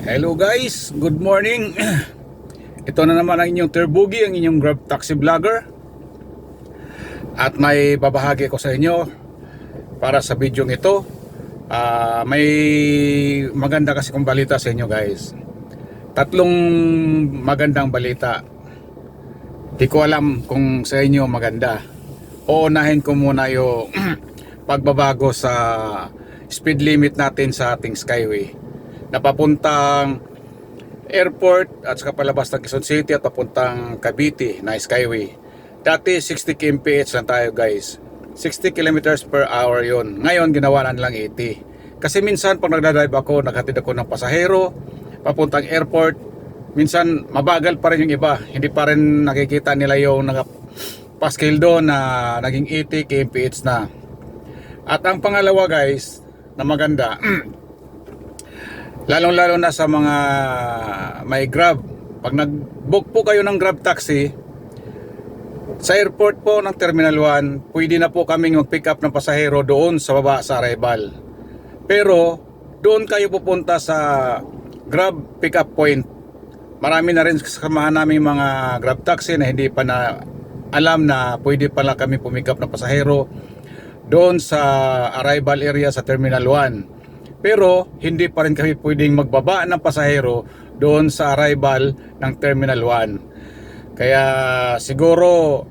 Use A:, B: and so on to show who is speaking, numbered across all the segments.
A: Hello guys, good morning. Ito na naman ang inyong Terbugi, ang inyong Grab Taxi Vlogger. At may babahagi ko sa inyo para sa video ito. May maganda kasi kong balita sa inyo guys. Tatlong magandang balita. Di ko alam kung sa inyo maganda. Uunahin ko muna yung pagbabago sa speed limit natin sa ating Skyway na papuntang airport at saka palabas ng Quezon City at papuntang Cavite na Skyway. Dati 60 kmph lang tayo guys, 60 kilometers per hour yon. Ngayon ginawa na lang 80. Kasi minsan pag nagdadrive ako, naghatid ako ng pasahero papuntang airport, minsan mabagal pa rin yung iba, hindi pa rin nakikita nila yung nakapaskil doon na naging 80 kmph na. At ang pangalawa guys na maganda, lalong-lalo na sa mga may Grab. Pag nag-book po kayo ng Grab taxi sa airport po ng Terminal 1, pwede na po kaming mag-pick up ng pasahero doon sa baba sa arrival. Pero doon kayo pupunta sa Grab pick up point. Marami na rin kasamahan namin mga Grab taxi na hindi pa na alam na pwede pala kami pumick up ng pasahero doon sa arrival area sa Terminal 1. Pero hindi pa rin kami pwedeng magbaba ng pasahero doon sa arrival ng Terminal 1. Kaya siguro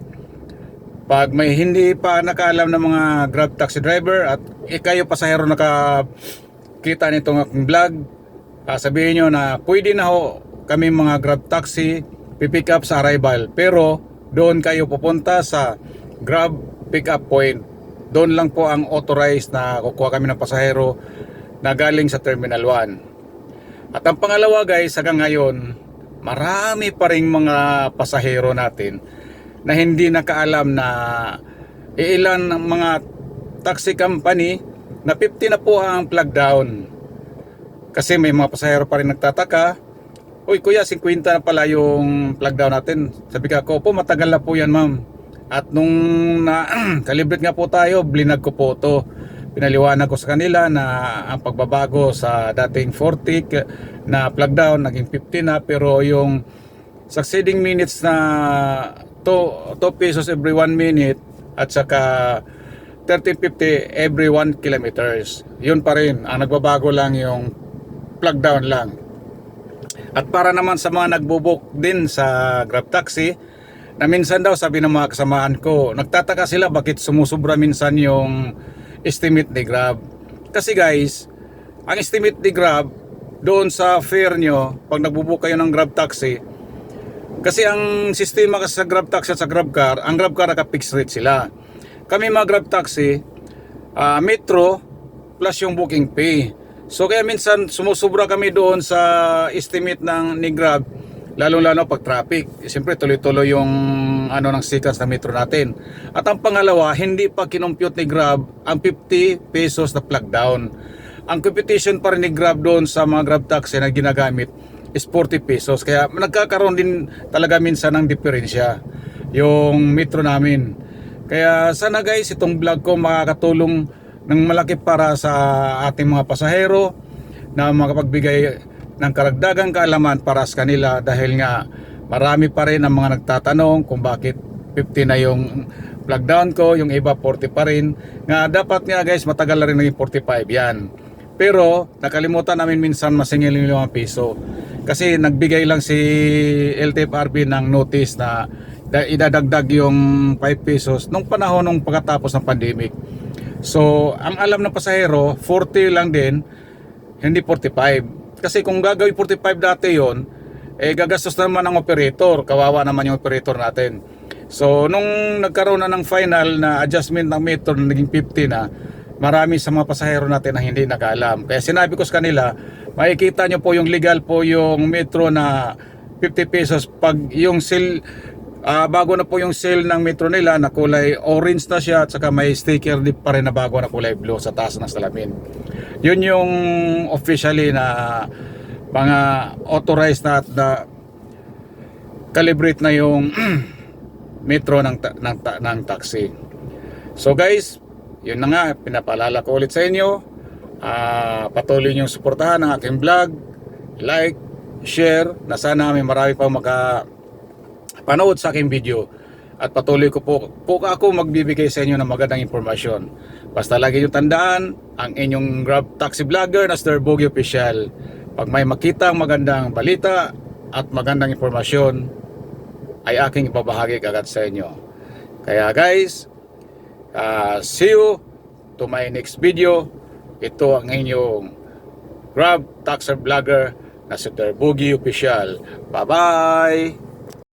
A: pag may hindi pa nakaalam ng mga Grab taxi driver at kayo pasahero nakakita nitong aking vlog, sabihin nyo na pwede na ho kami mga Grab taxi pipick up sa arrival. Pero doon kayo pupunta sa Grab pick up point. Doon lang po ang authorized na kukuha kami ng pasahero na galing sa Terminal 1. At ang pangalawa guys, hanggang ngayon marami pa ring mga pasahero natin na hindi nakaalam na ilan ng mga taxi company na 50 na po ang plug down. Kasi may mga pasahero pa rin nagtataka, uy kuya 50 na pala yung plug down natin. Sabi ko po matagal na po yan ma'am. At nung kalibrate nga po tayo, blinag ko po to. Pinaliwanag ko sa kanila na ang pagbabago sa dating 40 na plug down naging 50 na, pero yung succeeding minutes na 2 pesos every 1 minute at saka 13.50 every 1 kilometers. Yun pa rin, ang nagbabago lang yung plug down lang. At para naman sa mga nagbubuk din sa Grab Taxi, na minsan daw sabi ng mga kasamahan ko, nagtataka sila bakit sumusubra minsan yung estimate ni Grab. Kasi guys, ang estimate ni Grab doon sa fare nyo pag nagbubook kayo ng Grab Taxi, kasi ang sistema kasi sa Grab Taxi at sa Grab Car, ang Grab Car naka-fixed rate sila. Kami mga Grab Taxi, Metro plus yung booking fee. So kaya minsan sumusubra kami doon sa estimate ni Grab, lalo-lalo pag traffic. Siyempre tuloy-tuloy yung ng sequence na Metro natin. At ang pangalawa, hindi pa kinompute ni Grab ang 50 pesos na plug down. Ang computation pa rin ni Grab doon sa mga Grab taxi na ginagamit is 40 pesos. Kaya nagkakaroon din talaga minsan ng diferensya yung Metro namin. Kaya sana guys, itong vlog ko makakatulong ng malaki para sa ating mga pasahero na makapagbigay ng karagdagang kaalaman para sa kanila, dahil nga marami pa rin ang mga nagtatanong kung bakit 50 na yung plug down ko, yung iba 40 pa rin. Nga dapat nga guys matagal na rin naging 45 yan. Pero nakalimutan namin minsan masingil yung 5 piso. Kasi nagbigay lang si LTFRB ng notice na idadagdag yung 5 pesos nung panahon nung pagkatapos ng pandemic. So ang alam ng pasahero 40 lang din, hindi 45. Kasi kung gagawin 45 dati yon, gagastos naman ang operator, kawawa naman yung operator natin. So nung nagkaroon na ng final na adjustment ng Metro na naging 50 na, marami sa mga pasahero natin na hindi nakaalam. Kaya sinabi ko sa kanila, makikita nyo po yung legal po yung Metro na 50 pesos pag yung sale, bago na po yung sale ng Metro nila na kulay orange na siya at saka may sticker dip pa rin na bago na kulay blue sa taas ng salamin. Yun yung officially na mga authorized na calibrate na yung Metro ng taxi. So guys, yun na nga, pinapaalala ko ulit sa inyo, patuloy niyong suportahan ang aking vlog. like, share, na sana may marami pang makapanood sa aking video. At patuloy ko po ako magbibigay sa inyo ng magandang impormasyon. Basta lagi nyo tandaan, ang inyong Grab taxi vlogger na Sir Bogey Official. Pag may makita magandang balita at magandang impormasyon, ay aking ipabahagi agad sa inyo. Kaya guys, see you to my next video. Ito ang inyong Grab taxi vlogger na Sir Bogey Official. Bye bye!